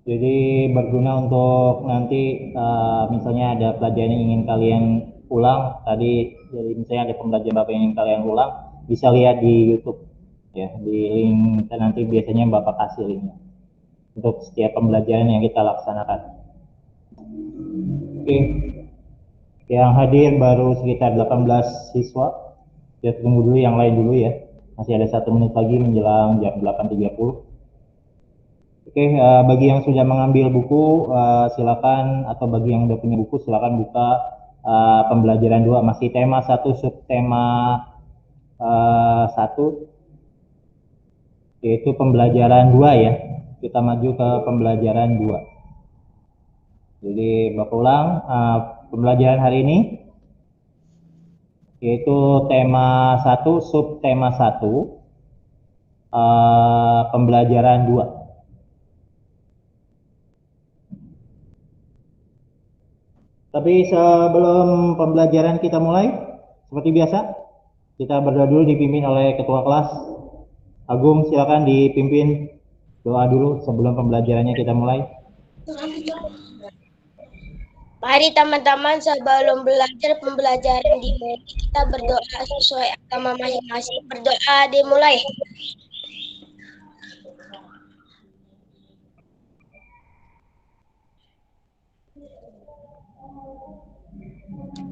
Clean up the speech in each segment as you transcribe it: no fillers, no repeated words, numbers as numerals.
Jadi berguna untuk nanti misalnya ada pelajaran yang ingin kalian ulang, tadi jadi misalnya ada pembelajaran Bapak yang ingin kalian ulang, bisa lihat di YouTube ya, di link nanti biasanya Bapak kasih linknya untuk setiap pembelajaran yang kita laksanakan. Oke. Yang hadir baru sekitar 18 siswa. Ya, tunggu dulu yang lain dulu ya. Masih ada 1 menit lagi menjelang jam 8.30. Oke, bagi yang sudah mengambil buku, silakan, atau bagi yang sudah punya buku, silakan buka pembelajaran 2, masih tema 1, subtema 1, yaitu pembelajaran 2 ya. Kita maju ke pembelajaran 2. Jadi, Bapak ulang, pembelajaran hari ini, yaitu tema 1, subtema 1, pembelajaran 2. Tapi sebelum pembelajaran kita mulai, seperti biasa, kita berdoa dulu dipimpin oleh Ketua Kelas. Agung, silakan dipimpin doa dulu sebelum pembelajarannya kita mulai. Mari teman-teman, sebelum belajar pembelajaran dimulai, kita berdoa sesuai agama masing-masing. Berdoa dimulai.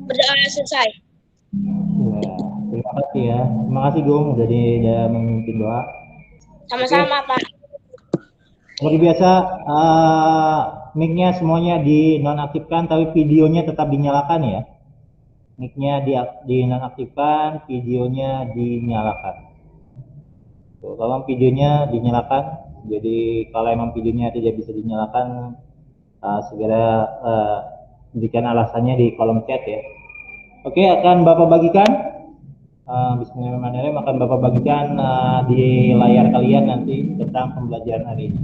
Berdoa selesai. Ya, terima kasih ya. Terima kasih Gung udah memimpin doa. Sama-sama, Pak. Seperti biasa, mic-nya semuanya dinonaktifkan, tapi videonya tetap dinyalakan ya. Mic-nya dinonaktifkan, videonya dinyalakan. Tuh, tolong videonya dinyalakan. Jadi kalau emang videonya tidak bisa dinyalakan, segera berikan alasannya di kolom chat ya. Oke, akan Bapak bagikan. Bismillahirrahmanirrahim, akan Bapak bagikan di layar kalian nanti tentang pembelajaran hari ini.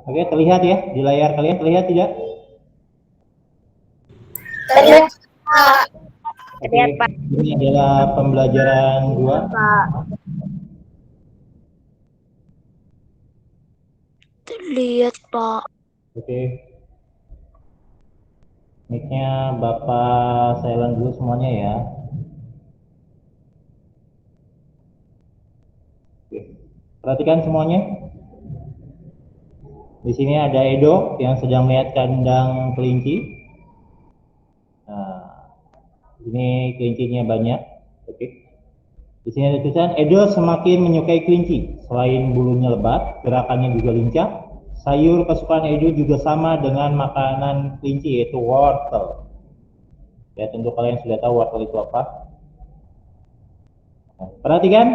Oke, terlihat ya di layar kalian, terlihat tidak? Terlihat, Pak. Terlihat, Pak. Ini adalah pembelajaran 2. Pak. Terlihat, Pak. Oke. Mic-nya Bapak silent dulu semuanya ya. Oke. Perhatikan semuanya. Di sini ada Edo yang sedang melihat kandang kelinci. Nah, ini kelincinya banyak. Oke. Di sini ada tulisan Edo semakin menyukai kelinci. Selain bulunya lebat, gerakannya juga lincah. Sayur kesukaan Edo juga sama dengan makanan kelinci, yaitu wortel. Ya, tentu kalian sudah tahu wortel itu apa. Nah, perhatikan,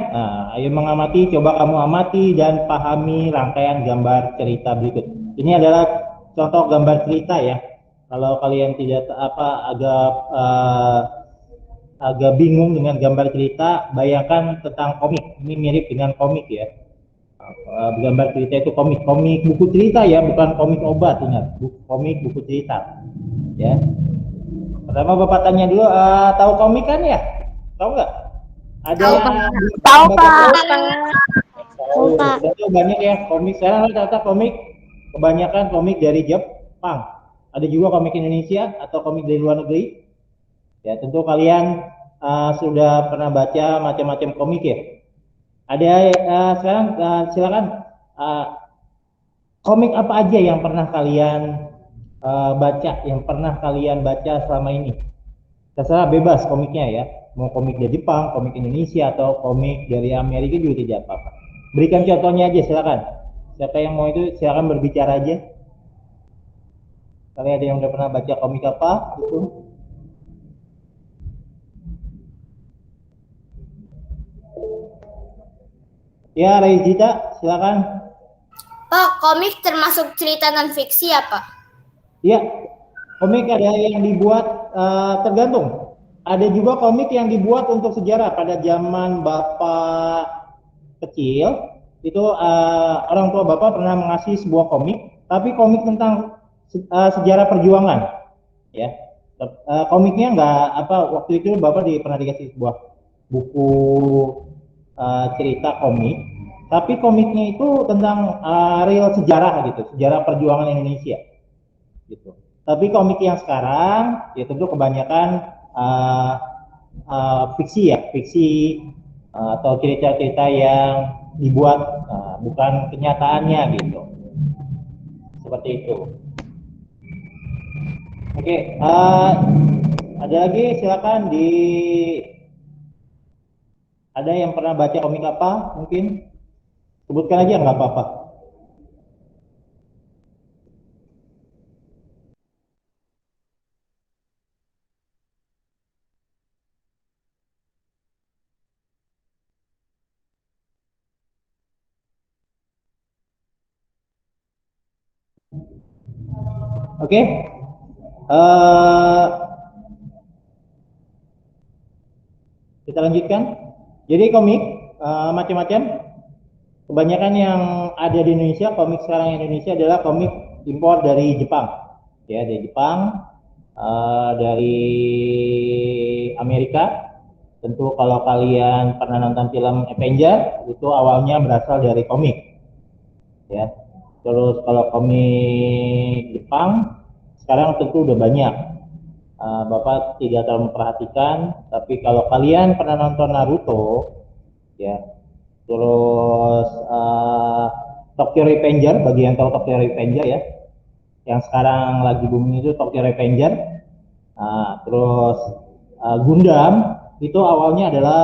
ayo mengamati, coba kamu amati dan pahami rangkaian gambar cerita berikut. Ini adalah contoh gambar cerita ya. Kalau kalian tidak agak bingung dengan gambar cerita, bayangkan tentang komik. Ini mirip dengan komik ya. Gambar cerita itu komik buku cerita ya, bukan komik obat, ingat, komik buku cerita ya. Pertama Bapak tanya dulu, tahu komik kan ya? Tahu nggak? Ada Tahu, yang Pak. Tahu, Pak. Tahu, Pak. Banyak ya komik. Sekarang rata-rata komik, kebanyakan komik dari Jepang. Ada juga komik Indonesia atau komik dari luar negeri. Ya, tentu kalian sudah pernah baca macam-macam komik ya. Ada sekarang silakan, komik apa aja yang pernah kalian baca, yang pernah kalian baca selama ini? Terserah, bebas komiknya ya. Mau komik dari Jepang, komik Indonesia, atau komik dari Amerika juga tidak apa-apa. Berikan contohnya aja, silakan. Siapa yang mau itu silakan berbicara aja. Kalian ada yang udah pernah baca komik apa itu? Ya, Reizita, silakan. Pak, komik termasuk cerita non-fiksi ya, Pak? Iya, komik ada yang dibuat tergantung. Ada juga komik yang dibuat untuk sejarah pada zaman Bapak kecil. itu orang tua Bapak pernah mengasih sebuah komik, tapi komik tentang sejarah perjuangan, ya. Komiknya nggak apa, waktu itu Bapak pernah dikasih sebuah buku cerita komik, tapi komiknya itu tentang real sejarah gitu, sejarah perjuangan Indonesia, gitu. Tapi komik yang sekarang ya tentu kebanyakan fiksi ya, fiksi atau cerita-cerita yang dibuat bukan kenyataannya gitu, seperti itu. Oke, ada lagi silakan ada yang pernah baca komik apa mungkin sebutkan aja nggak apa-apa. Oke, kita lanjutkan. Jadi komik macam-macam. Kebanyakan yang ada di Indonesia, komik sekarang Indonesia adalah komik impor dari Jepang, ya dari Jepang, dari Amerika. Tentu kalau kalian pernah nonton film Avenger, itu awalnya berasal dari komik, ya. Terus kalau komik Jepang, sekarang tentu udah banyak. Bapak tidak terlalu memperhatikan, tapi kalau kalian pernah nonton Naruto, ya, terus Tokyo Revenger, bagi yang tahu Tokyo Revenger ya, yang sekarang lagi booming itu Tokyo Revenger. Terus Gundam itu awalnya adalah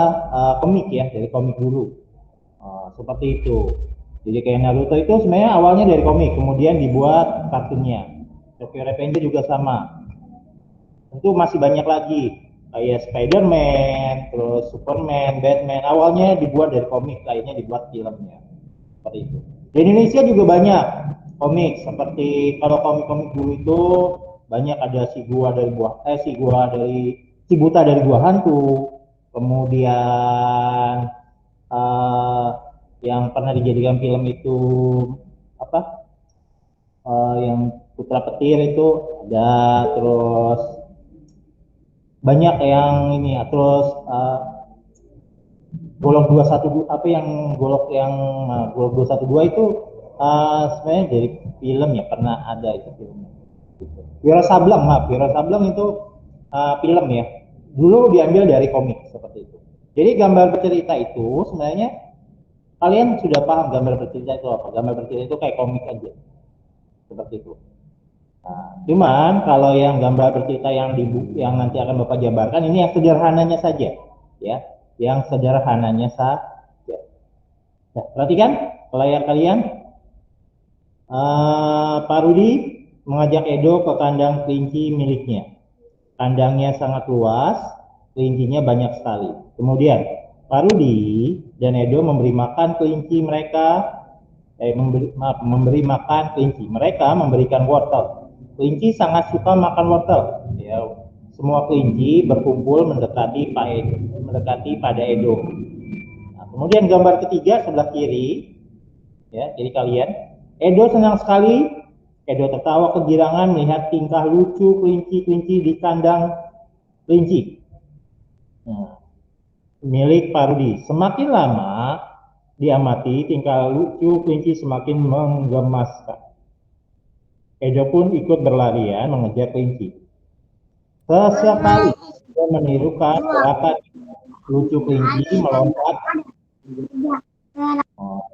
komik ya, dari komik dulu, seperti itu. Jadi kayak Naruto itu sebenarnya awalnya dari komik, kemudian dibuat kartunnya. Tokyo Revenger juga sama. Tentu masih banyak lagi kayak Spider-Man, terus Superman, Batman, awalnya dibuat dari komik, lainnya dibuat filmnya, seperti itu. Di Indonesia juga banyak komik, seperti kalau komik-komik dulu itu banyak, ada si buta dari gua hantu, kemudian uh, yang pernah dijadikan film itu apa, yang Putra Petir itu ada, terus banyak yang ini ya, terus golok 212 apa yang golok yang golok 212 itu sebenarnya dari film ya, pernah ada itu filmnya gitu. Wira Sableng, maaf, Wira Sableng itu film ya, dulu diambil dari komik, seperti itu. Jadi gambar bercerita itu sebenarnya kalian sudah paham gambar bercerita itu apa. Gambar bercerita itu kayak komik aja, seperti itu. Cuman kalau yang gambar bercerita yang yang nanti akan Bapak jabarkan ini yang sederhananya saja, ya, yang sederhananya saja. Nah, perhatikan ke layar kalian. Pak Rudi mengajak Edo ke kandang kelinci miliknya. Kandangnya sangat luas, kelincinya banyak sekali. Kemudian Pak Rudi dan Edo memberi makan kelinci mereka, memberi makan kelinci. Mereka memberikan wortel. Kelinci sangat suka makan wortel. Ya, semua kelinci berkumpul mendekati pada Edo. Nah, kemudian gambar ketiga sebelah kiri, ya, jadi kalian. Edo senang sekali. Edo tertawa kegirangan melihat tingkah lucu kelinci-kelinci di kandang kelinci. Nah, milik Parudi. Semakin lama diamati, tingkah lucu kelinci semakin menggemaskan. Edo pun ikut berlarian mengejar kelinci. Sesekali dia menirukan gerakan lucu kelinci melompat. Oh,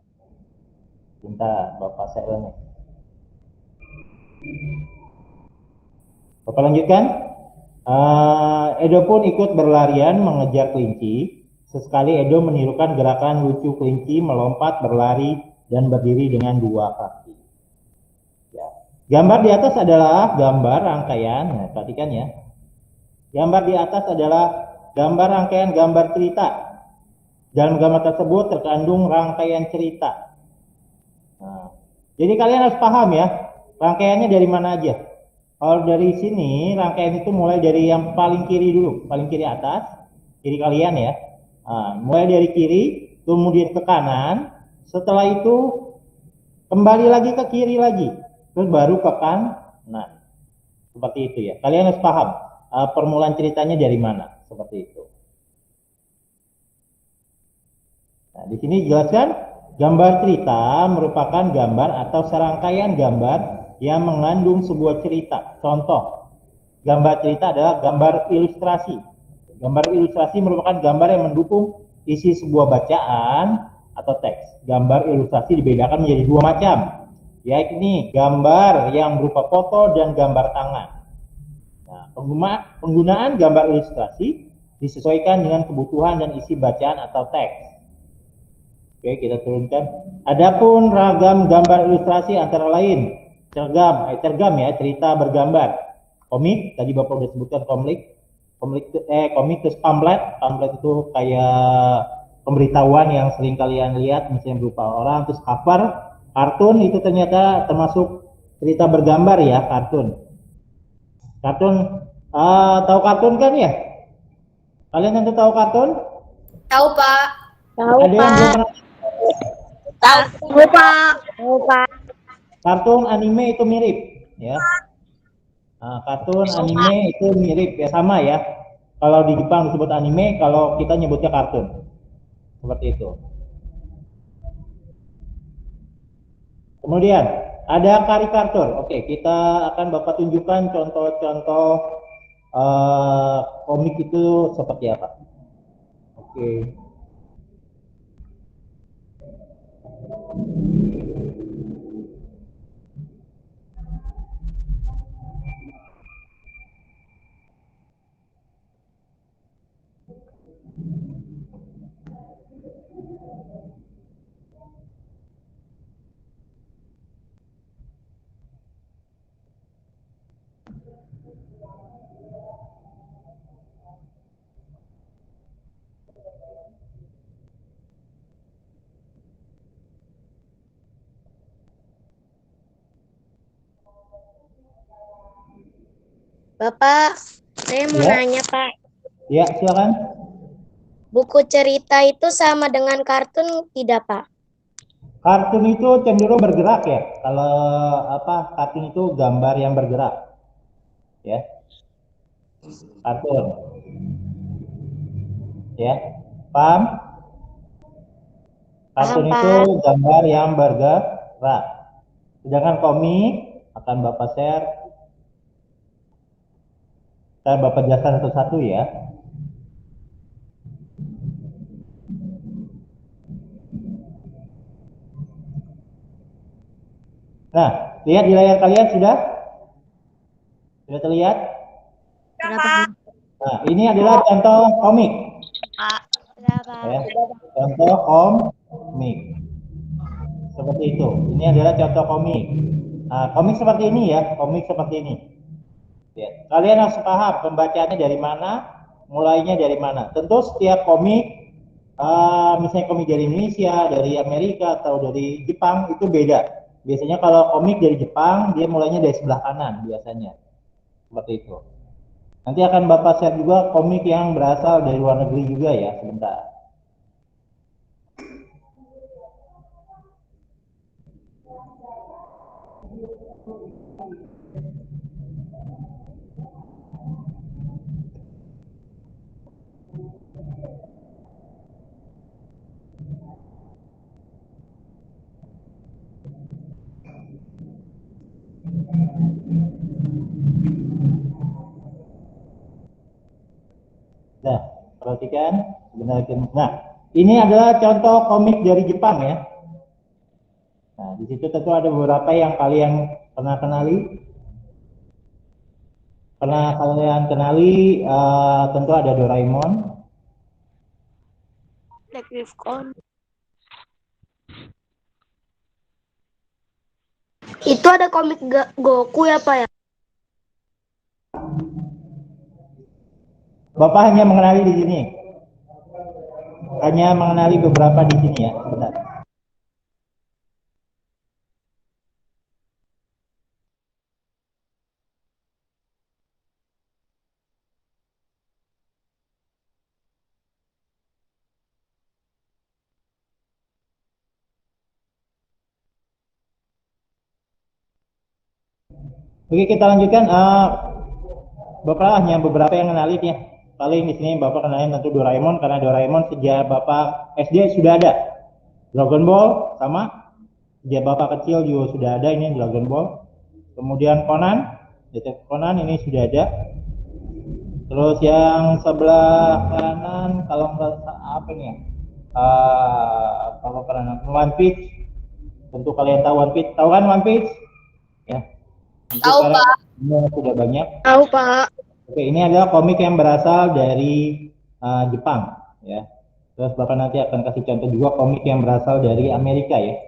bentar, Bapak saya nih. Bapak lanjutkan. Edo pun ikut berlarian mengejar kelinci. Sesekali Edo menirukan gerakan lucu kelinci melompat, berlari, dan berdiri dengan dua kaki. Ya. Gambar di atas adalah gambar rangkaian. Nah, perhatikan ya. Gambar di atas adalah gambar rangkaian gambar cerita. Dalam gambar tersebut terkandung rangkaian cerita. Nah, jadi kalian harus paham ya, rangkaiannya dari mana aja. Kalau dari sini rangkaian itu mulai dari yang paling kiri dulu, paling kiri atas, kiri kalian ya. Mulai dari kiri, kemudian ke kanan, Setelah itu kembali lagi ke kiri lagi, terus baru ke kanan. Seperti itu ya. Kalian harus paham permulaan ceritanya dari mana, seperti itu. Nah, di sini jelaskan gambar cerita merupakan gambar atau serangkaian gambar yang mengandung sebuah cerita. Contoh, gambar cerita adalah gambar ilustrasi. Gambar ilustrasi merupakan gambar yang mendukung isi sebuah bacaan atau teks. Gambar ilustrasi dibedakan menjadi dua macam, yakni gambar yang berupa foto dan gambar tangan. Nah, penggunaan gambar ilustrasi disesuaikan dengan kebutuhan dan isi bacaan atau teks. Oke, kita turunkan. Adapun ragam gambar ilustrasi antara lain cergam ya, cerita bergambar. Komik, tadi Bapak sudah sebutkan komik terus pamflet itu kayak pemberitahuan yang sering kalian lihat misalnya berupa orang, terus cover, kartun itu ternyata termasuk cerita bergambar ya, kartun. Tahu kartun kan ya? Kalian tentu tahu kartun? Tahu, Pak. Tahu, Ada yang belum pernah? Tahu, Pak. Tahu, Pak. Kartun anime itu mirip ya. Nah, kartun anime itu mirip ya, sama ya. Kalau di Jepang disebut anime, kalau kita nyebutnya kartun. Seperti itu. Kemudian ada karikatur. Oke, kita akan Bapak tunjukkan contoh-contoh komik itu seperti apa. Oke. Bapak, saya mau Ya, nanya, Pak. ya silakan. Buku cerita itu sama dengan kartun tidak, Pak? Kartun itu cenderung bergerak ya. Kalau kartun itu gambar yang bergerak ya. Kartun ya. Paham? Paham, Kartun itu Pak. gambar yang bergerak. Sedangkan komik akan Bapak share. Saya Bapak jelaskan satu-satu ya. Nah, lihat di layar kalian sudah? Sudah terlihat? Pak. Nah, ini adalah contoh komik. Pak. Pak. Ya. Contoh komik. Seperti itu. Ini adalah contoh komik. Nah, komik seperti ini ya. Komik seperti ini. Ya. Kalian harus paham pembacaannya dari mana, mulainya dari mana. Tentu setiap komik, misalnya komik dari Indonesia, dari Amerika, atau dari Jepang, itu beda. Biasanya kalau komik dari Jepang, dia mulainya dari sebelah kanan biasanya. Seperti itu. Nanti akan Bapak share juga komik yang berasal dari luar negeri juga ya, sebentar. Nah, perhatikan. Nah, ini adalah contoh komik dari Jepang ya. Nah, di situ tentu ada beberapa yang kalian pernah kenali. Tentu ada Doraemon. Itu ada komik Goku ya, Pak ya? Bapak hanya mengenali di sini. Hanya mengenali beberapa di sini ya, sebentar. Oke, kita lanjutkan. Bapak hanya beberapa yang kenalin ya. Paling di sini Bapak kenalin tentu Doraemon, karena Doraemon sejak Bapak SD sudah ada. Dragon Ball sama, sejak Bapak kecil juga sudah ada ini Dragon Ball. Kemudian Conan, Detektif Conan ini sudah ada. Terus yang sebelah kanan kalau nggak apa nih ya? Kalau pernah One Piece, tentu kalian tahu One Piece, tahu kan One Piece? Ya. Tahu, Pak. Sudah banyak. Tahu, Pak. Oke, ini adalah komik yang berasal dari Jepang, ya. Terus Bapak nanti akan kasih contoh juga komik yang berasal dari Amerika, ya.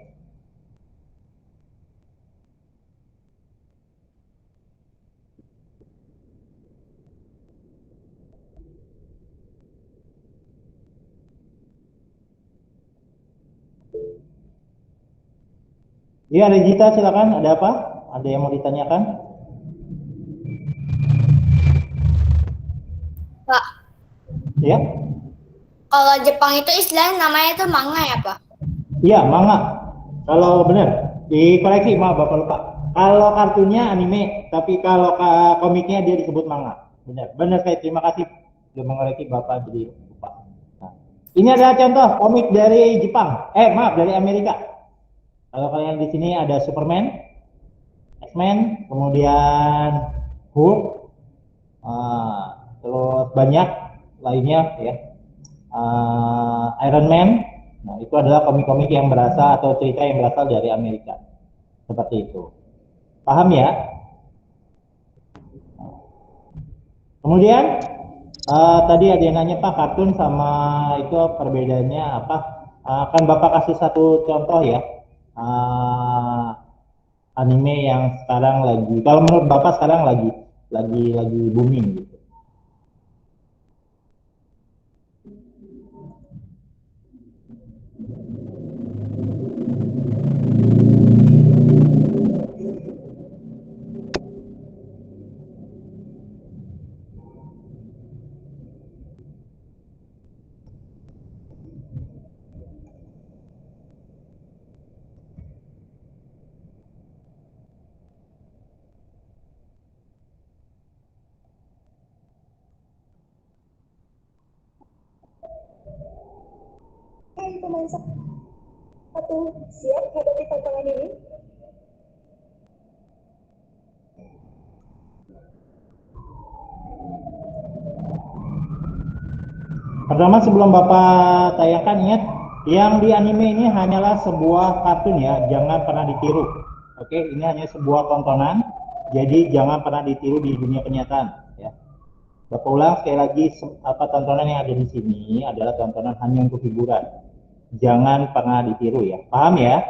Iya, Regita, silakan. Ada apa? Ada yang mau ditanyakan? Pak, Ya. kalau Jepang itu istilahnya namanya itu manga ya, Pak? Iya, manga. Kalau benar, dikoreksi, maaf Bapak lupa. Kalau kartunnya anime, tapi kalau komiknya dia disebut manga. Benar, benar saya terima kasih sudah mengoreksi Bapak jadi lupa. Nah, ini adalah contoh komik dari Jepang. Maaf, dari Amerika. Kalau kalian di sini ada Superman, X-Men, kemudian Hulk, terus banyak lainnya ya. Iron Man. Nah, itu adalah komik-komik yang berasal atau cerita yang berasal dari Amerika. Seperti itu. Paham ya? Kemudian tadi ada yang nanya Pak, kartun sama itu perbedaannya apa? Kan Bapak kasih satu contoh ya. Anime yang sekarang lagi, kalau menurut Bapak sekarang lagi booming gitu. Pemain satu siap hadapi tantangan ini. Pertama sebelum Bapak tayangkan, ingat yang di anime ini hanyalah sebuah kartun ya, jangan pernah ditiru. Oke, ini hanya sebuah tontonan, jadi jangan pernah ditiru di dunia kenyataan ya. Bapak ulang sekali lagi, apa tontonan yang ada di sini adalah tontonan hanya untuk hiburan. Jangan pernah ditiru ya. Paham ya?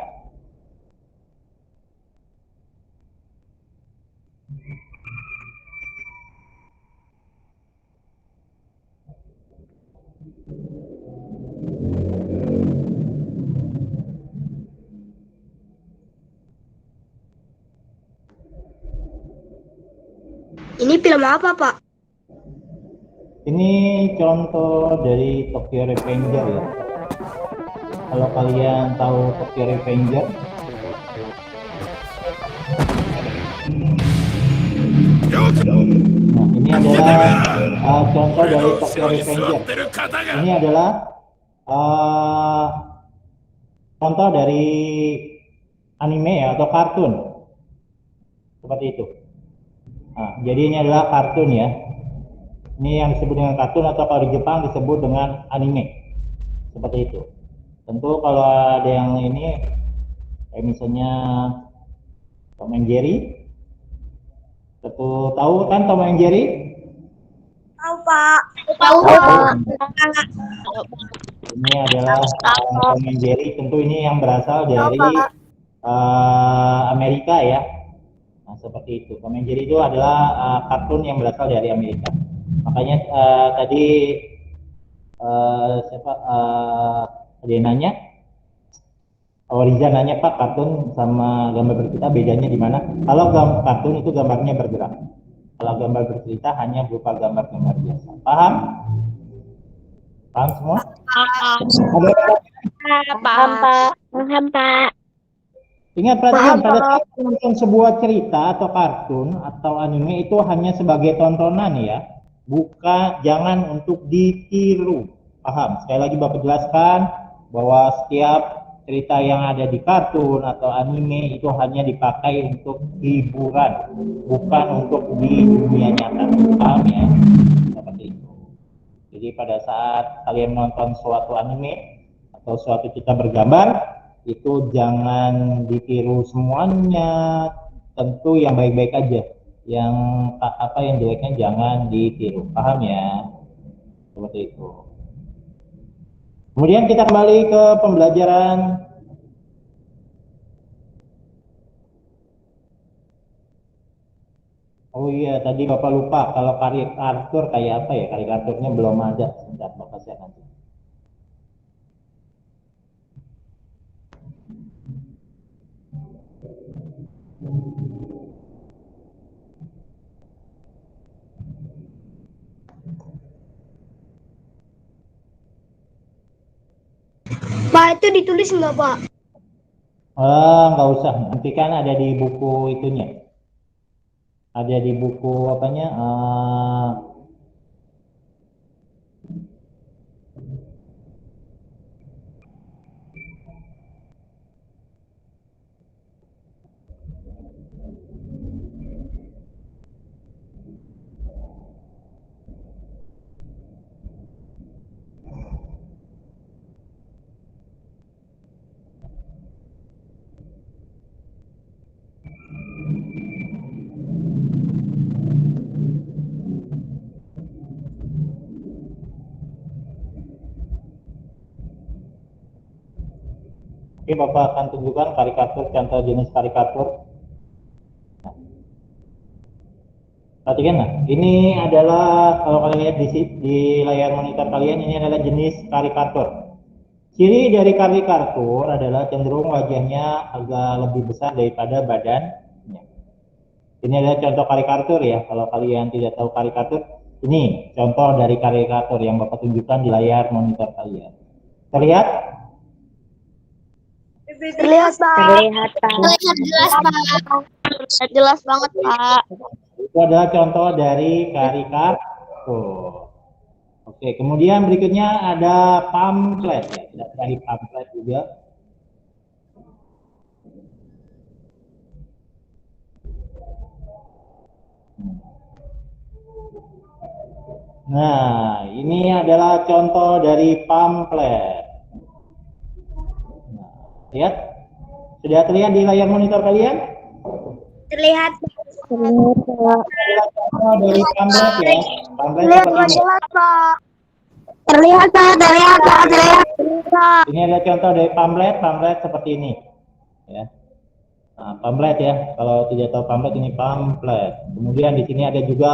Ini film apa, Pak? Ini contoh dari Tokyo Revenger ya. Kalau kalian tahu Tokyo Revenger, nah ini adalah contoh dari Tokyo Revenger. Ini adalah contoh dari anime ya atau kartun seperti itu. Nah, jadi ini adalah kartun ya. Ini yang disebut dengan kartun atau kalau di Jepang disebut dengan anime. Seperti itu. Tentu kalau ada yang ini kayak misalnya Tom and Jerry. Tentu tahu kan Tom and Jerry? Tahu, Pak. Tahu, Pak. Ini adalah Tom and Jerry. Tentu ini yang berasal dari Amerika ya. Nah, seperti itu. Tom and Jerry itu adalah kartun yang berasal dari Amerika. Makanya tadi ada yang nanya, Riza nanya Pak, kartun sama gambar bercerita bedanya di mana? Kalau kartun itu gambarnya bergerak, kalau gambar bercerita hanya berupa gambar-gambar biasa. Paham? Paham semua? Paham, Pak. Paham, Pak. Ingat, perhatikan, pada saat menonton sebuah cerita atau kartun atau anime itu hanya sebagai tontonan ya, bukan, jangan untuk ditiru. Paham? Sekali lagi Bapak jelaskan bahwa setiap cerita yang ada di kartun atau anime itu hanya dipakai untuk hiburan, bukan untuk di dunia nyata. Paham ya? Seperti itu. Jadi pada saat kalian menonton suatu anime atau suatu cerita bergambar, itu jangan ditiru semuanya, tentu yang baik-baik aja, yang apa yang jeleknya jangan ditiru. Paham ya? Seperti itu. Kemudian kita kembali ke pembelajaran. Oh iya, tadi Bapak lupa kalau karikatur kayak apa ya? Karikaturnya belum ada. Sebentar, Bapak share nanti. Pak, itu ditulis nggak, Pak? Nggak usah, nanti kan ada di buku itunya. Ada di buku apanya? Oke, Bapak akan tunjukkan karikatur, contoh jenis karikatur. Perhatikan, nah, ini adalah kalau kalian lihat di layar monitor kalian, ini adalah jenis karikatur. Ciri dari karikatur adalah cenderung wajahnya agak lebih besar daripada badannya. Ini adalah contoh karikatur ya. Kalau kalian tidak tahu karikatur, ini contoh dari karikatur yang Bapak tunjukkan di layar monitor kalian. Terlihat? Terlihat, Pak. Terlihat, Pak. Terlihat jelas, Pak. Jelas banget, Pak. Itu adalah contoh dari karikatur. Oke, kemudian berikutnya ada pamflet ya. Tidak dari pamflet juga. Nah, ini adalah contoh dari pamflet. Nah, lihat? Sudah terlihat di layar monitor kalian? Terlihat. Adalah contoh dari pamflet ya. Pamflet Terlihat seperti ini. jelas, Pak. Terlihat, Pak. Terlihat, Pak. Terlihat. Ini ada contoh dari pamflet, pamflet seperti ini. Ya. Nah, pamflet ya. Kalau tidak tahu pamflet, ini pamflet. Kemudian di sini ada juga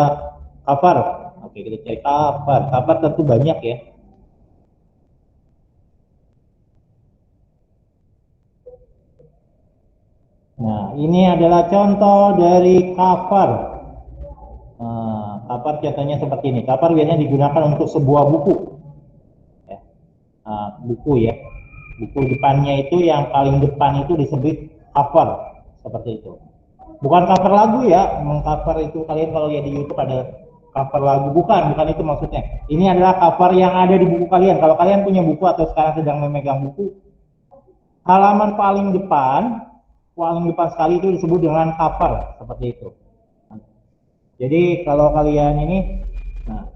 cover. Oke, kita cari cover. Cover tentu banyak ya. Nah, ini adalah contoh dari cover. Nah, cover contohnya seperti ini. Cover biasanya digunakan untuk sebuah buku. Ya. Nah, buku ya. Buku depannya itu yang paling depan itu disebut cover. Seperti itu. Bukan cover lagu ya. Mengcover itu kalian kalau lihat di YouTube ada cover lagu. Bukan itu maksudnya. Ini adalah cover yang ada di buku kalian. Kalau kalian punya buku atau sekarang sedang memegang buku, halaman paling depan sekali itu disebut dengan cover, seperti itu. Jadi kalau kalian ini, nah,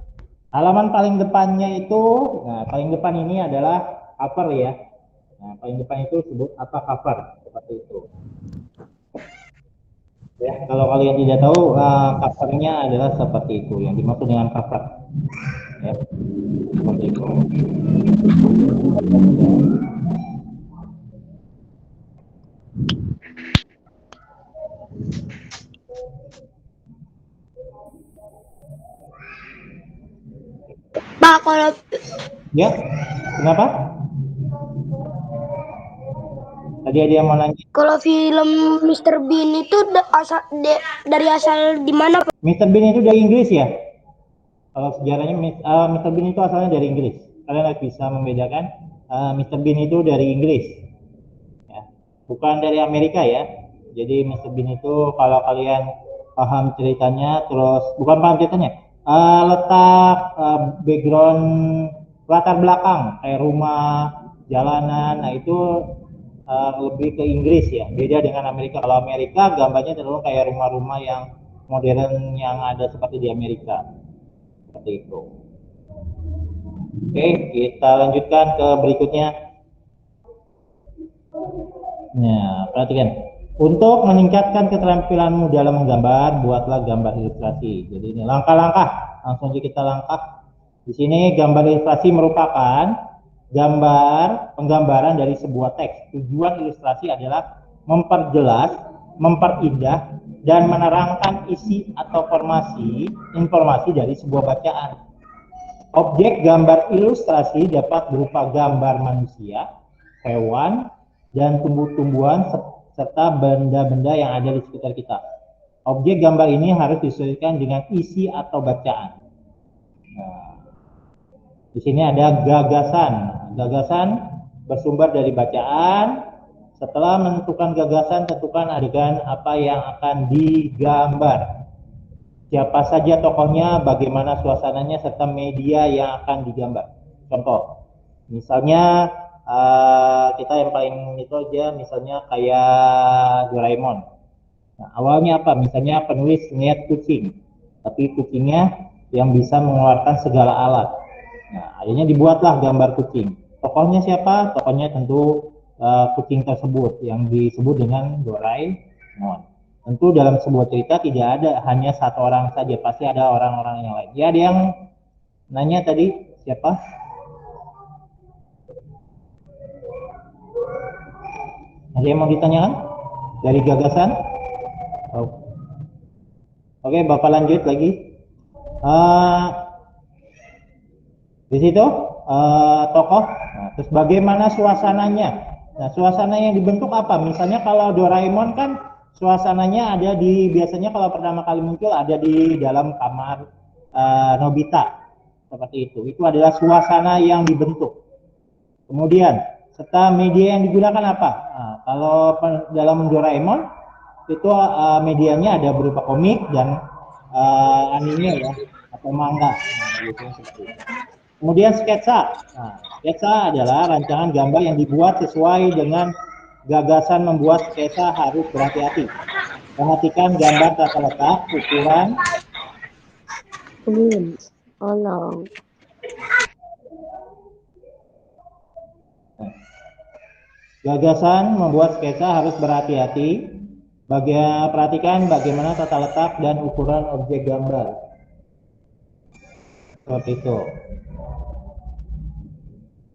halaman paling depannya itu, nah paling depan ini adalah cover ya. Nah paling depan itu disebut apa, cover, seperti itu. Ya, kalau kalian tidak tahu, covernya adalah seperti itu, yang dimaksud dengan cover. Ya, seperti itu. Pak, kalau Ya, kenapa? Tadi ada yang mau nanya. film Mr. Bean itu dari asal di mana, Pak? Mr. Bean itu dari Inggris ya? Kalau sejarahnya Mr. Bean itu asalnya dari Inggris. Kalian harus bisa membedakan Mr. Bean itu dari Inggris. Ya. bukan dari Amerika ya. Jadi Mr. Bean itu kalau kalian paham ceritanya, terus bukan paham ceritanya, letak background latar belakang kayak rumah, jalanan, nah itu lebih ke Inggris ya, beda dengan Amerika. Kalau Amerika gambarnya cenderung kayak rumah-rumah yang modern yang ada seperti di Amerika, seperti itu. Oke, kita lanjutkan ke berikutnya. Nah, perhatikan. Untuk meningkatkan keterampilanmu dalam menggambar, buatlah gambar ilustrasi. Jadi ini langkah-langkah. Langsung aja kita langkah. Di sini gambar ilustrasi merupakan penggambaran dari sebuah teks. Tujuan ilustrasi adalah memperjelas, memperindah, dan menerangkan isi atau informasi dari sebuah bacaan. Objek gambar ilustrasi dapat berupa gambar manusia, hewan, dan tumbuh-tumbuhan serta benda-benda yang ada di sekitar kita. Objek gambar ini harus disesuaikan dengan isi atau bacaan. Nah, di sini ada gagasan. Gagasan bersumber dari bacaan. Setelah menentukan gagasan, tentukan adegan apa yang akan digambar. Siapa saja tokohnya, bagaimana suasananya, serta media yang akan digambar. Contoh, misalnya kita yang paling itu aja, misalnya kayak Doraemon. Nah, awalnya apa? Misalnya penulis niat kucing, tapi kucingnya yang bisa mengeluarkan segala alat. Nah, akhirnya dibuatlah gambar kucing. Tokohnya siapa? Tokohnya tentu kucing tersebut yang disebut dengan Doraemon. Tentu dalam sebuah cerita tidak ada hanya satu orang saja, pasti ada orang-orang yang lain. Ya, ada yang nanya tadi, siapa? Ada yang mau ditanyakan dari gagasan? Oh. Oke, Bapak lanjut lagi. Di situ tokoh. Nah, terus bagaimana suasananya? Nah, suasana yang dibentuk apa? Misalnya kalau Doraemon kan suasananya ada biasanya kalau pertama kali muncul ada di dalam kamar Nobita, seperti itu. Itu adalah suasana yang dibentuk. Kemudian serta media yang digunakan apa? Nah, kalau dalam Doraemon itu medianya ada berupa komik dan anime ya, atau manga. Nah, biasanya seperti itu. Kemudian sketsa. Nah, sketsa adalah rancangan gambar yang dibuat sesuai dengan gagasan. Membuat sketsa harus berhati-hati. Perhatikan gambar tata letak, ukuran. Tolong. Gagasan membuat sketsa harus berhati-hati. Perhatikan bagaimana tata letak dan ukuran objek gambar. Seperti itu.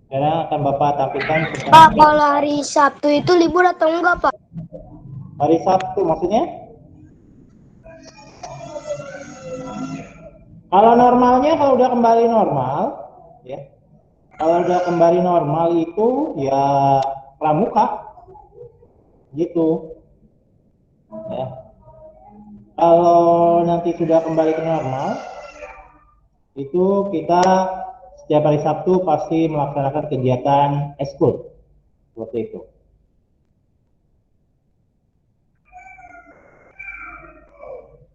Sekarang akan Bapak tampilkan. Pak, kalau hari Sabtu itu libur atau enggak, Pak? Hari Sabtu maksudnya? Kalau normalnya, kalau udah kembali normal, ya. Kalau udah kembali normal itu ya pramuka, gitu. Ya. Kalau nanti sudah kembali ke normal, itu kita setiap hari Sabtu pasti melaksanakan kegiatan eskul, seperti itu.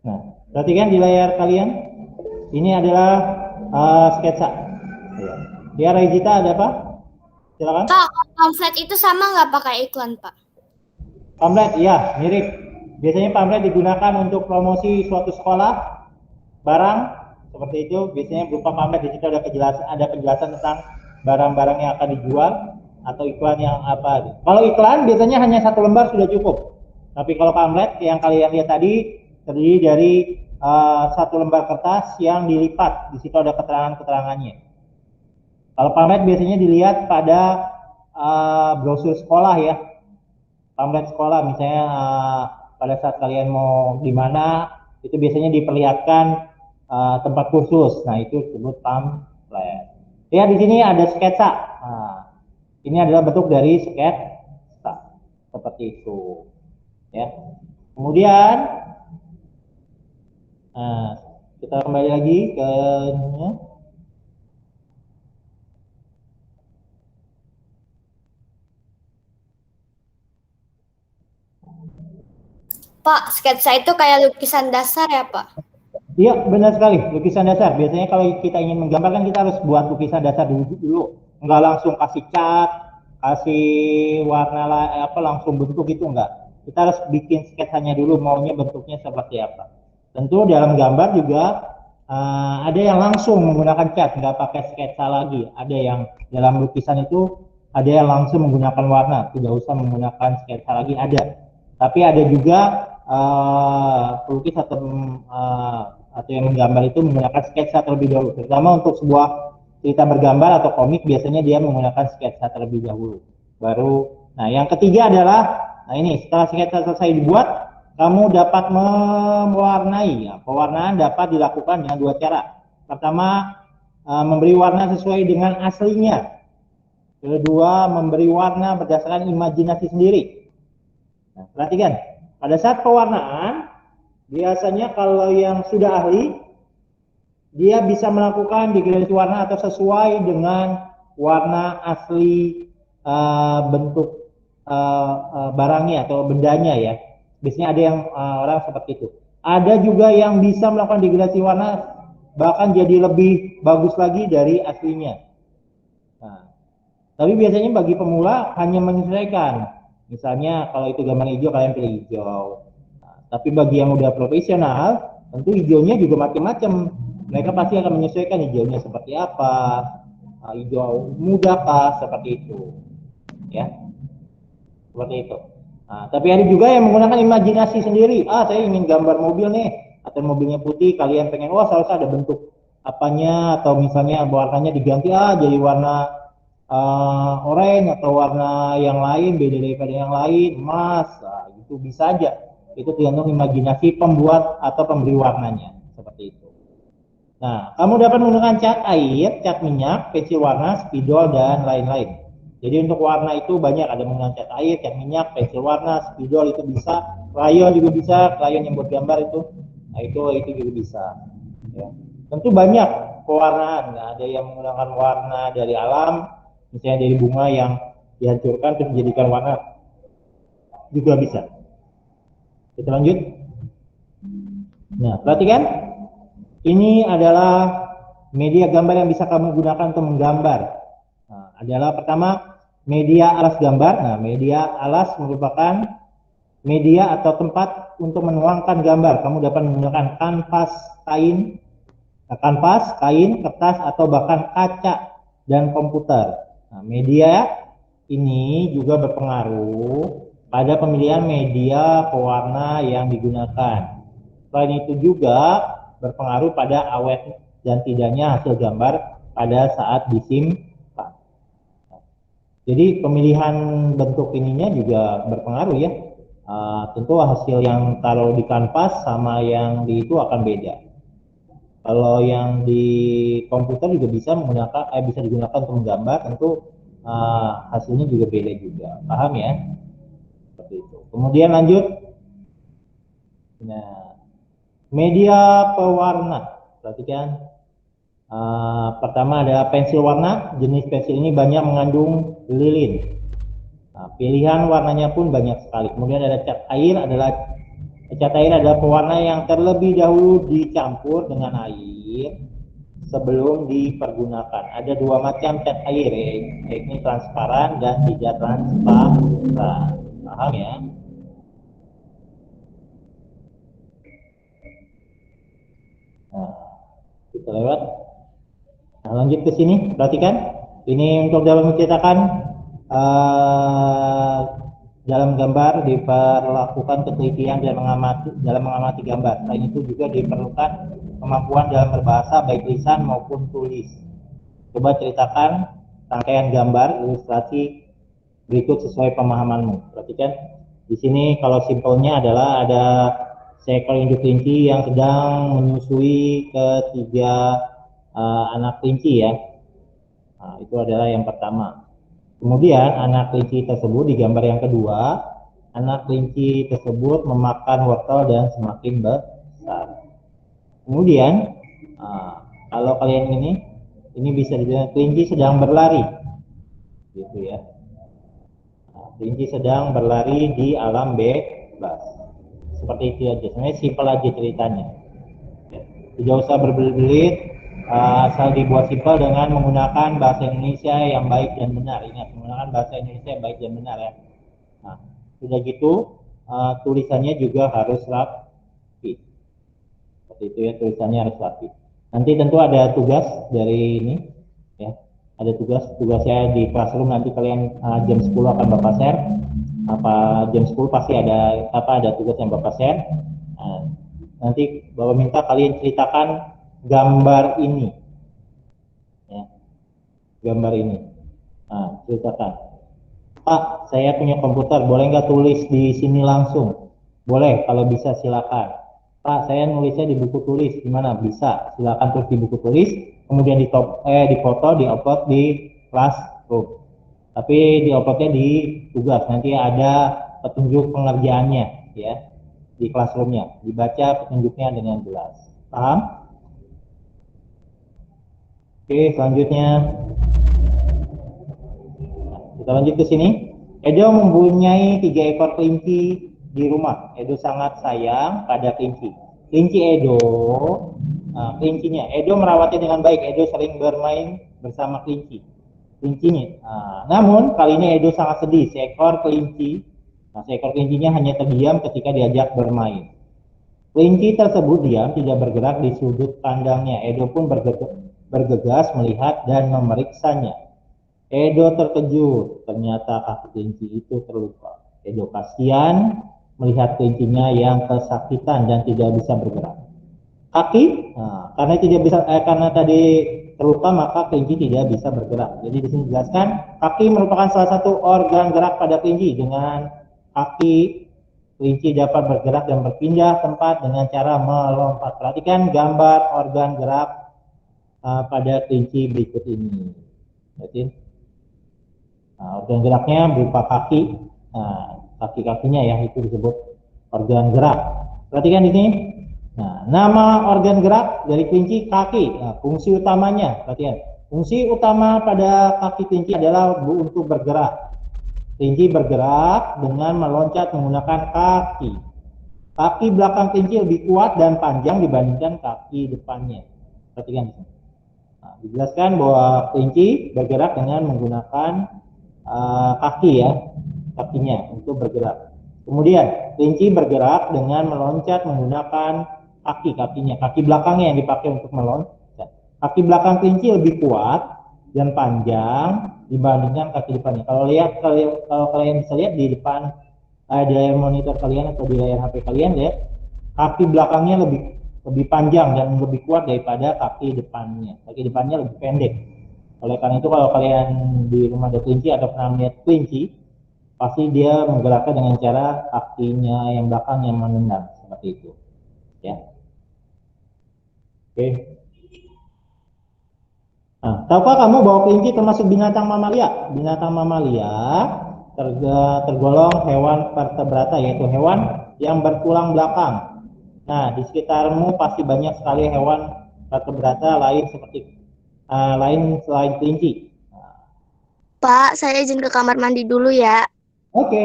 Nah, perhatikan di layar kalian, ini adalah sketsa. Ya, Regita ada apa? Silakan. Pak, pamflet itu sama nggak pakai iklan, Pak? Pamflet, iya, mirip. Biasanya pamflet digunakan untuk promosi suatu sekolah, barang, seperti itu. Biasanya berupa pamflet. Di situ ada penjelasan tentang barang-barang yang akan dijual atau iklan yang apa. Kalau iklan biasanya hanya satu lembar sudah cukup. Tapi kalau pamflet yang kalian lihat tadi terdiri dari satu lembar kertas yang dilipat. Di situ ada keterangan-keterangannya. Kalau pamflet biasanya dilihat pada brosur sekolah ya. Pamflet sekolah misalnya pada saat kalian mau di mana itu biasanya diperlihatkan tempat khusus. Nah, itu disebut pamflet. Ya, di sini ada sketsa. Nah, ini adalah bentuk dari sketsa. Seperti itu. Ya. Kemudian kita kembali lagi ke Pak, sketsa itu kayak lukisan dasar ya, Pak? Iya, benar sekali. Lukisan dasar. Biasanya kalau kita ingin menggambar kan kita harus buat lukisan dasar dulu. Enggak langsung kasih cat, kasih warna langsung bentuk itu enggak. Kita harus bikin sketsanya dulu, maunya bentuknya seperti apa. Tentu dalam gambar juga ada yang langsung menggunakan cat, nggak pakai sketsa lagi. Ada yang dalam lukisan itu ada yang langsung menggunakan warna, tidak usah menggunakan sketsa lagi, ada. Tapi ada juga pelukis atau yang menggambar itu menggunakan sketsa terlebih dahulu. Terutama untuk sebuah cerita bergambar atau komik biasanya dia menggunakan sketsa terlebih dahulu. Nah yang ketiga adalah, nah ini setelah sketsa selesai dibuat, kamu dapat mewarnai. Ya, pewarnaan dapat dilakukan dengan dua cara. Pertama, memberi warna sesuai dengan aslinya. Kedua, memberi warna berdasarkan imajinasi sendiri. Nah, perhatikan, pada saat pewarnaan, biasanya kalau yang sudah ahli, dia bisa melakukan degradasi warna atau sesuai dengan warna asli bentuk barangnya atau bendanya ya. Biasanya ada yang orang seperti itu. Ada juga yang bisa melakukan degradasi warna bahkan jadi lebih bagus lagi dari aslinya. Nah, tapi biasanya bagi pemula hanya menyesuaikan. Misalnya kalau itu gambar hijau kalian pilih hijau. Nah, tapi bagi yang udah profesional, tentu hijaunya juga macam-macam. Mereka pasti akan menyesuaikan hijaunya seperti apa. Hijau muda kah, seperti itu. Ya. Seperti itu. Nah, tapi ada juga yang menggunakan imajinasi sendiri. Saya ingin gambar mobil nih, atau mobilnya putih, kalian pengen, seharusnya ada bentuk apanya, atau misalnya warnanya diganti, jadi warna oranye atau warna yang lain, beda daripada yang lain, emas, itu bisa aja. Itu tergantung imajinasi pembuat atau pemberi warnanya, seperti itu. Nah, kamu dapat menggunakan cat air, cat minyak, pensil warna, spidol, dan lain-lain. Jadi untuk warna itu banyak, ada menggunakan cat air, cat minyak, pensil warna, spidol itu bisa, krayon juga bisa, krayon yang buat gambar itu, nah itu juga bisa. Ya. Tentu banyak pewarnaan, ada yang menggunakan warna dari alam, misalnya dari bunga yang dihancurkan terus menjadikan warna, juga bisa. Kita lanjut. Nah, perhatikan, ini adalah media gambar yang bisa kamu gunakan untuk menggambar. Nah, adalah pertama, media alas gambar. Nah, media alas merupakan media atau tempat untuk menuangkan gambar. Kamu dapat menggunakan kanvas, kain, kertas, atau bahkan kaca dan komputer. Nah, media ini juga berpengaruh pada pemilihan media pewarna yang digunakan. Selain itu juga berpengaruh pada awet dan tidaknya hasil gambar pada saat disimpan. Jadi pemilihan bentuk ininya juga berpengaruh ya. Tentu hasil yang taruh di kanvas sama yang di itu akan beda. Kalau yang di komputer juga bisa digunakan untuk menggambar, tentu hasilnya juga beda juga. Paham ya? Seperti itu. Kemudian lanjut. Nah, media pewarna. Perhatikan. Pertama ada pensil warna. Jenis pensil ini banyak mengandung lilin. Nah, pilihan warnanya pun banyak sekali. Kemudian ada cat air. Cat air adalah pewarna yang terlebih dahulu dicampur dengan air sebelum dipergunakan. Ada dua macam cat air, yakni transparan dan tidak transparan. Paham ya? Nah, kita lewat. Nah, lanjut ke sini, perhatikan. Ini untuk dalam menceritakan dalam gambar diperlakukan ketelitian dalam mengamati gambar. Selain itu juga diperlukan kemampuan dalam berbahasa baik lisan maupun tulis. Coba ceritakan rangkaian gambar ilustrasi berikut sesuai pemahamanmu. Perhatikan di sini kalau simpelnya adalah ada seekor induk kelinci yang sedang menyusui ketiga anak kelinci ya. Nah, itu adalah yang pertama. Kemudian anak kelinci tersebut di gambar yang kedua, anak kelinci tersebut memakan wortel dan semakin besar. Kemudian kalau kalian ini bisa dibilang kelinci sedang berlari, gitu ya. Kelinci sedang berlari di alam bebas. seperti itu aja. Sebenarnya simpel aja ceritanya. Ya. Tidak usah berbelit-belit, asal dibuat simpel dengan menggunakan bahasa Indonesia yang baik dan benar. Ingat, menggunakan bahasa Indonesia yang baik dan benar ya. Nah, sudah gitu tulisannya juga harus rapi. Seperti itu ya, tulisannya harus rapi. Nanti tentu ada tugas dari ini ya. Ada tugasnya di classroom, nanti kalian jam 10 akan Bapak share. Jam 10 pasti ada tugas yang Bapak share. Nanti Bapak minta kalian ceritakan gambar ini. Ya. Gambar ini. Ceritakan. Pak, saya punya komputer, boleh nggak tulis di sini langsung? Boleh, kalau bisa silakan. Pak, saya nulisnya di buku tulis, gimana? Bisa, silakan tulis di buku tulis, kemudian dipoto, di-upload di Classroom. Tapi di-uploadnya di tugas, nanti ada petunjuk pengerjaannya, ya, di Classroom-nya. Dibaca petunjuknya dengan jelas. Paham? Oke, selanjutnya. Kita lanjut ke sini. Edo mempunyai 3 ekor kelinci di rumah. Edo sangat sayang pada kelinci. Kelincinya. Edo merawatnya dengan baik. Edo sering bermain bersama kelincinya. Namun kali ini Edo sangat sedih. Seekor kelincinya hanya terdiam ketika diajak bermain. Kelinci tersebut diam, tidak bergerak di sudut pandangnya. Edo pun bergegas melihat dan memeriksanya. Edo terkejut, ternyata kaki kelinci itu terluka. Edo kasihan melihat kelincinya yang kesakitan dan tidak bisa bergerak. Karena tadi terluka, maka kelinci tidak bisa bergerak. Jadi di sini dijelaskan, kaki merupakan salah satu organ gerak pada kelinci. Dengan kaki, kelinci dapat bergerak dan berpindah tempat dengan cara melompat. Perhatikan gambar organ gerak pada kelinci berikut ini. Berarti organ geraknya berupa kaki, kaki-kakinya ya, itu disebut organ gerak. Perhatikan di sini. Nama organ gerak dari kelinci kaki. Fungsi utamanya, perhatikan. Fungsi utama pada kaki kelinci adalah untuk bergerak. Kelinci bergerak dengan meloncat menggunakan kaki. Kaki belakang kelinci lebih kuat dan panjang dibandingkan kaki depannya. Perhatikan di sini. Dijelaskan bahwa kelinci bergerak dengan menggunakan kakinya untuk bergerak. Kemudian kelinci bergerak dengan meloncat menggunakan kakinya, kaki belakangnya yang dipakai untuk meloncat. Kaki belakang kelinci lebih kuat dan panjang dibandingkan kaki depannya. Kalau kalian bisa lihat di depan di layar monitor kalian atau di layar HP kalian, lihat kaki belakangnya lebih panjang dan lebih kuat daripada kaki depannya. Kaki depannya lebih pendek. Oleh karena itu, kalau kalian di rumah ada kelinci atau pernah melihat kelinci, pasti dia menggerakkan dengan cara kakinya yang belakang yang menendang, seperti itu. Ya. Oke. Tahukah kamu bahwa kelinci termasuk binatang mamalia? Binatang mamalia tergolong hewan vertebrata, yaitu hewan yang bertulang belakang. Nah, di sekitarmu pasti banyak sekali hewan vertebrata lain selain kelinci. Pak, saya izin ke kamar mandi dulu ya. Oke.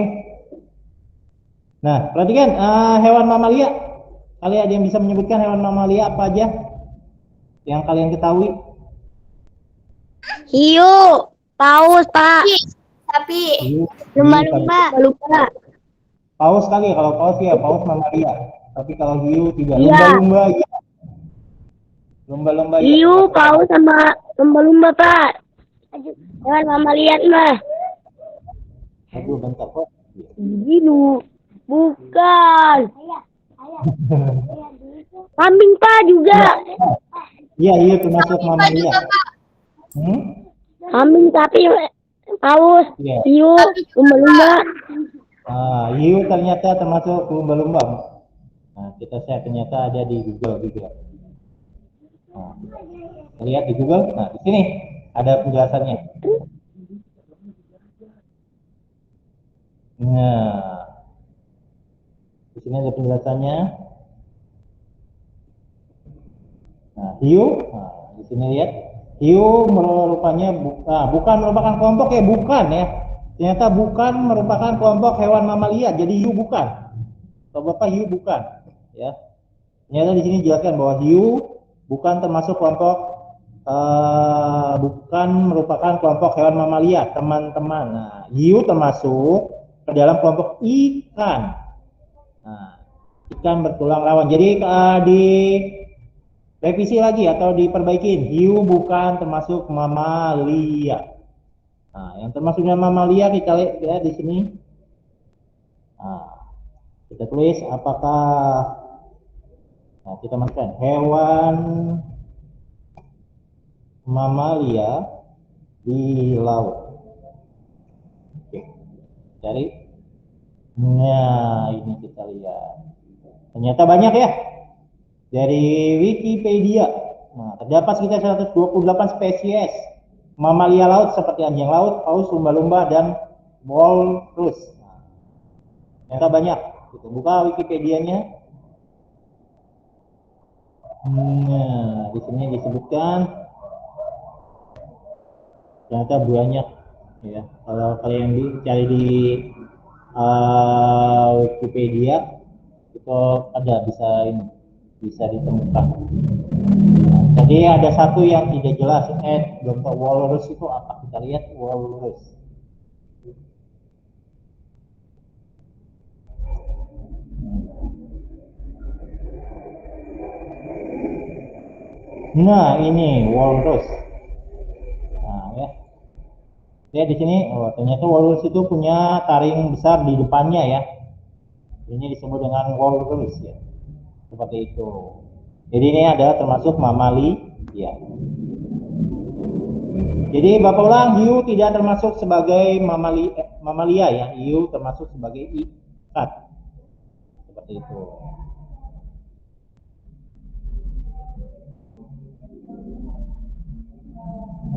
Nah, perhatikan hewan mamalia. Kalian ada yang bisa menyebutkan hewan mamalia apa aja yang kalian ketahui? Hiu, paus, Pak. Tapi Lumba-lumba. Lupa. Paus kali, kalau paus ya, paus mamalia. Tapi kalau hiu tidak. Iya. Lumba-lumba ya. Lumba-lumba ya. Hiu, paus sama lumba-lumba, Pak. Hewan mamalia mah. Aduh, bentar kok. Ginu. Bukan. Kambing, Pak, juga. Iya, termasuk mamalia. Kambing, tapi paus, Iya. hiu, lumba-lumba. Hiu ternyata termasuk lumba-lumba. Nah, kita share ternyata ada di Google juga. Lihat di Google. Nah, di sini ada penjelasannya. Nah, di sini ada penjelasannya. Nah, hiu. Nah, di sini lihat. Hiu bukan merupakan kelompok ya, bukan ya. Ternyata bukan merupakan kelompok hewan mamalia, jadi hiu bukan. Atau Bapak hiu bukan? Ya. Ternyata di sini dijelaskan bahwa hiu bukan termasuk kelompok, bukan merupakan kelompok hewan mamalia, teman-teman. Nah, hiu termasuk ke dalam kelompok ikan. Nah, ikan bertulang rawan. Jadi di revisi lagi atau diperbaikin, hiu bukan termasuk mamalia. Nah, yang termasuk mamalia kita lihat di sini. Nah, kita tulis apakah, nah, kita masukkan hewan mamalia di laut. Oke, cari. Nah, ini kita lihat. Ternyata banyak ya. Dari Wikipedia. Nah, terdapat sekitar 128 spesies mamalia laut seperti anjing laut, paus, lumba-lumba, dan walrus. Nah, ternyata banyak. Kita buka Wikipedianya. Nah, di sini disebutkan ternyata banyak ya. Kalau kalian cari di Wikipedia itu ada, bisa ditemukan. Nah, jadi ada satu yang tidak jelas, belum tahu walrus itu apa. Kita lihat walrus. Nah, ini walrus. Nah, ya. Ya, di sini ternyata walrus itu punya taring besar di depannya ya. Ini disebut dengan walrus ya. Seperti itu. Jadi ini adalah termasuk mamalia. Jadi Bapak ulang, hiu tidak termasuk sebagai mamalia ya. Hiu termasuk sebagai ikan. Seperti itu.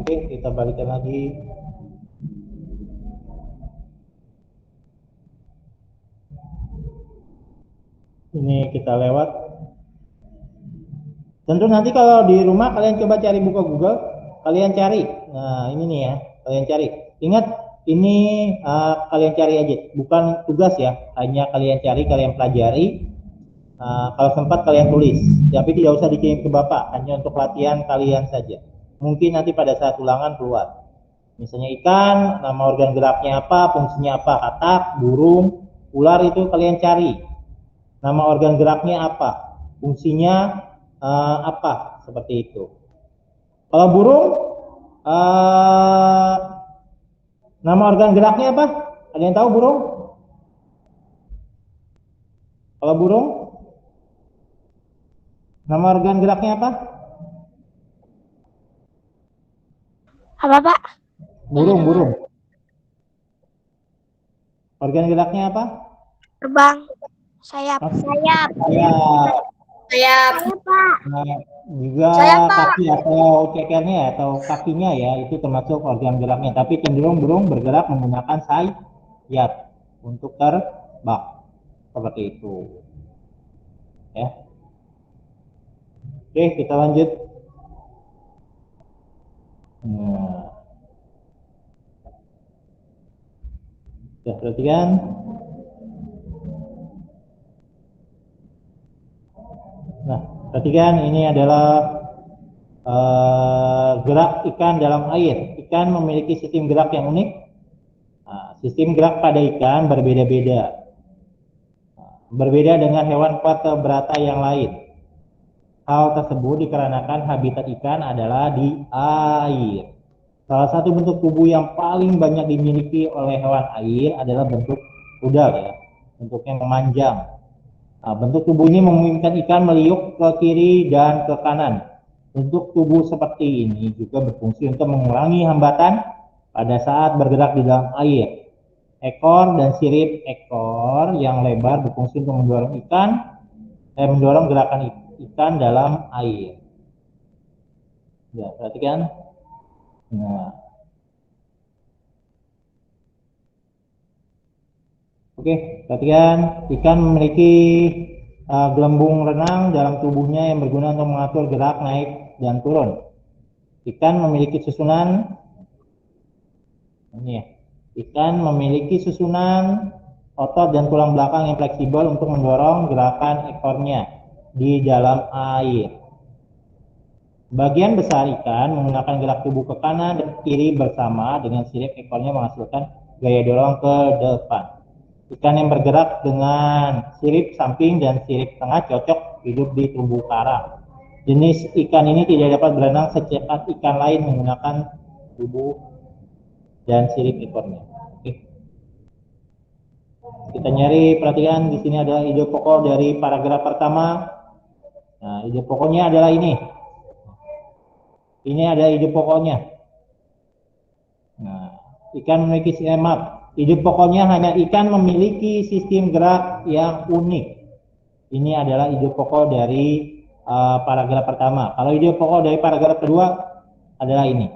Oke, kita balikan lagi. Ini kita lewat. Tentu nanti kalau di rumah kalian coba cari, buka Google, kalian cari. Nah, ini nih ya, kalian cari. Ingat, ini kalian cari aja, bukan tugas ya. Hanya kalian cari, kalian pelajari. Kalau sempat kalian tulis, tapi tidak usah dikirim ke Bapak, hanya untuk latihan kalian saja. Mungkin nanti pada saat ulangan keluar. Misalnya ikan, nama organ geraknya apa, fungsinya apa, katak, burung, ular itu kalian cari. Nama organ geraknya apa, fungsinya apa, seperti itu. Kalau burung, nama organ geraknya apa? Ada yang tahu burung? Kalau burung, nama organ geraknya apa? Apa, Pak? Burung. Organ geraknya apa? Terbang. Sayap. Sayap. Nah, juga kaki atau cekernya atau kakinya ya, itu termasuk organ geraknya. Tapi cenderung burung bergerak menggunakan sayap untuk terbang. Seperti itu. Ya. Oke, kita lanjut. Nah. Sudah perhatikan. Nah, perhatikan ini adalah gerak ikan dalam air. Ikan memiliki sistem gerak yang unik. Nah, sistem gerak pada ikan berbeda-beda. Berbeda dengan hewan vertebrata yang lain. Hal tersebut dikarenakan habitat ikan adalah di air. Salah satu bentuk tubuh yang paling banyak dimiliki oleh hewan air adalah bentuk rudal ya. Bentuknya memanjang. Nah, bentuk tubuh ini memungkinkan ikan meliuk ke kiri dan ke kanan. Bentuk tubuh seperti ini juga berfungsi untuk mengurangi hambatan pada saat bergerak di dalam air. Ekor dan sirip ekor yang lebar berfungsi untuk mendorong gerakan ikan dalam air. Ya, perhatikan. Nah. Oke, perhatikan, ikan memiliki gelembung renang dalam tubuhnya yang berguna untuk mengatur gerak naik dan turun. Ikan memiliki susunan ini ya. Ikan memiliki susunan otot dan tulang belakang yang fleksibel untuk mendorong gerakan ekornya di dalam air. Bagian besar ikan menggunakan gerak tubuh ke kanan dan kiri bersama dengan sirip ekornya menghasilkan gaya dorong ke depan. Ikan yang bergerak dengan sirip samping dan sirip tengah cocok hidup di terumbu karang. Jenis ikan ini tidak dapat berenang secepat ikan lain menggunakan tubuh dan sirip ekornya. Oke. Kita nyari, perhatikan di sini adalah ide pokok dari paragraf pertama. Nah, ide pokoknya adalah ini. Ini ada ide pokoknya. Nah, ikan memiliki ide pokoknya hanya ikan memiliki sistem gerak yang unik. Ini adalah ide pokok dari paragraf pertama. Kalau ide pokok dari paragraf kedua adalah ini.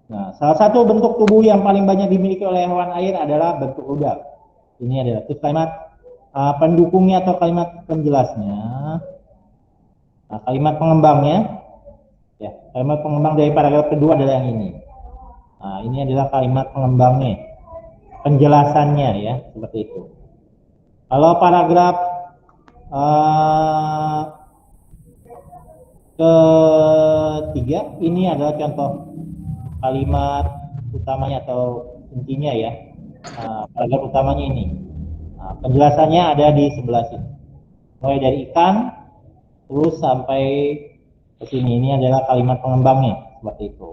Nah, salah satu bentuk tubuh yang paling banyak dimiliki oleh hewan air adalah bentuk rudal. Ini adalah terus kalimat pendukungnya atau kalimat penjelasnya. Nah, kalimat pengembangnya. Ya, kalimat pengembang dari paragraf kedua adalah yang ini. Nah, ini adalah kalimat pengembangnya, penjelasannya ya, seperti itu. Kalau paragraf ketiga, ini adalah contoh kalimat utamanya atau intinya ya. Paragraf utamanya ini. Nah, penjelasannya ada di sebelah sini. Mulai dari ikan, terus sampai ke sini. Ini adalah kalimat pengembangnya, seperti itu.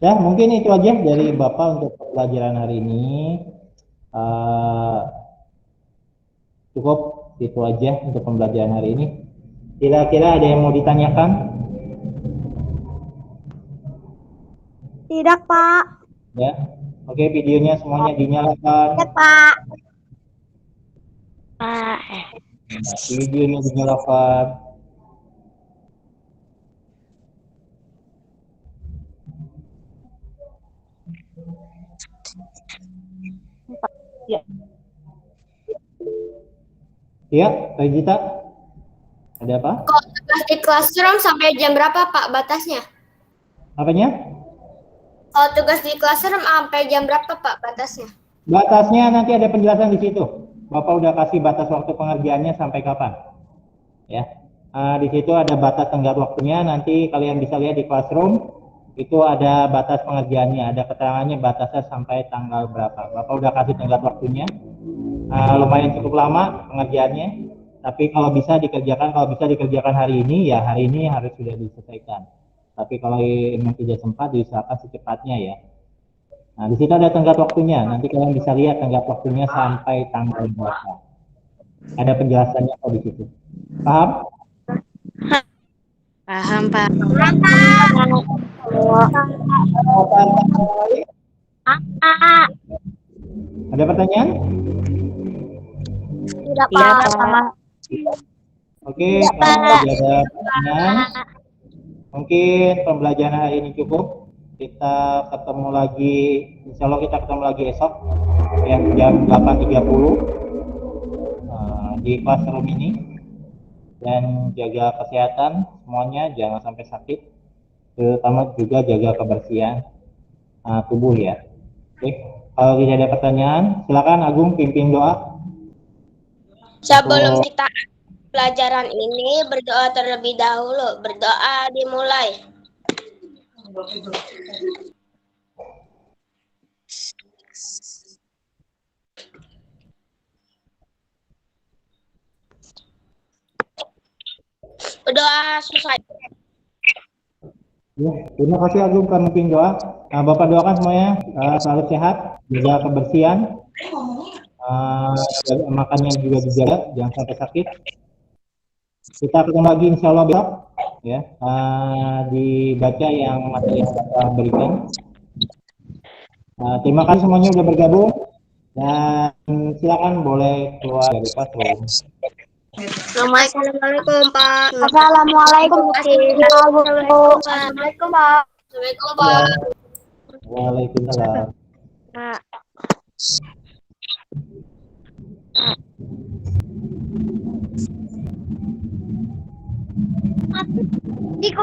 Ya, mungkin itu aja dari Bapak untuk pelajaran hari ini. Cukup itu aja untuk pembelajaran hari ini. Kira-kira ada yang mau ditanyakan? Tidak, Pak. Ya, oke, videonya semuanya dinyalakan. Ya, Pak. Pak. Videonya dinyalakan. Ya. Ya, Regita. Ada apa? Kalau tugas di classroom sampai jam berapa Pak batasnya? Apanya? Kalau tugas di classroom sampai jam berapa Pak batasnya? Batasnya nanti ada penjelasan di situ. Bapak udah kasih batas waktu pengerjaannya sampai kapan. Ya, di situ ada batas tenggat waktunya. Nanti kalian bisa lihat di classroom. Itu ada batas pengerjaannya. Ada keterangannya batasnya sampai tanggal berapa. Bapak udah kasih tenggat waktunya. Lumayan cukup lama pengerjaannya. Tapi kalau bisa dikerjakan hari ini, ya hari ini harus sudah diselesaikan. Tapi kalau memang tidak sempat, diusahakan secepatnya ya. Nah, di situ ada tenggat waktunya. Nanti kalian bisa lihat tenggat waktunya sampai tanggal berapa. Ada penjelasannya kok di situ. Paham? Paham, Pak. Ada pertanyaan? Tidak, Pak. Oke, kalau tidak ada pertanyaan, mungkin pembelajaran hari ini cukup. Kita ketemu lagi, insya Allah kita ketemu lagi esok ya, jam 8.30 di classroom ini. Dan jaga kesehatan semuanya, jangan sampai sakit, terutama juga jaga kebersihan tubuh ya. Oke, kalau tidak ada pertanyaan, silakan Agung pimpin doa. Sebelum kita pelajaran ini, berdoa terlebih dahulu. Berdoa dimulai. Berdoa selesai. Ya, terima kasih Agung karena pimpin doa. Nah, Bapak doakan semuanya selalu sehat, jaga kebersihan, makannya juga dijaga, jangan sampai sakit. Kita ketemu lagi insya Allah besok ya, dibaca yang materi yang kita berikan. Terima kasih semuanya sudah bergabung dan silakan boleh keluar dari classroom. Assalamualaikum Pak. Assalamualaikum. Assalamualaikum Pak. Assalamualaikum Pak. Waalaikumsalam. Di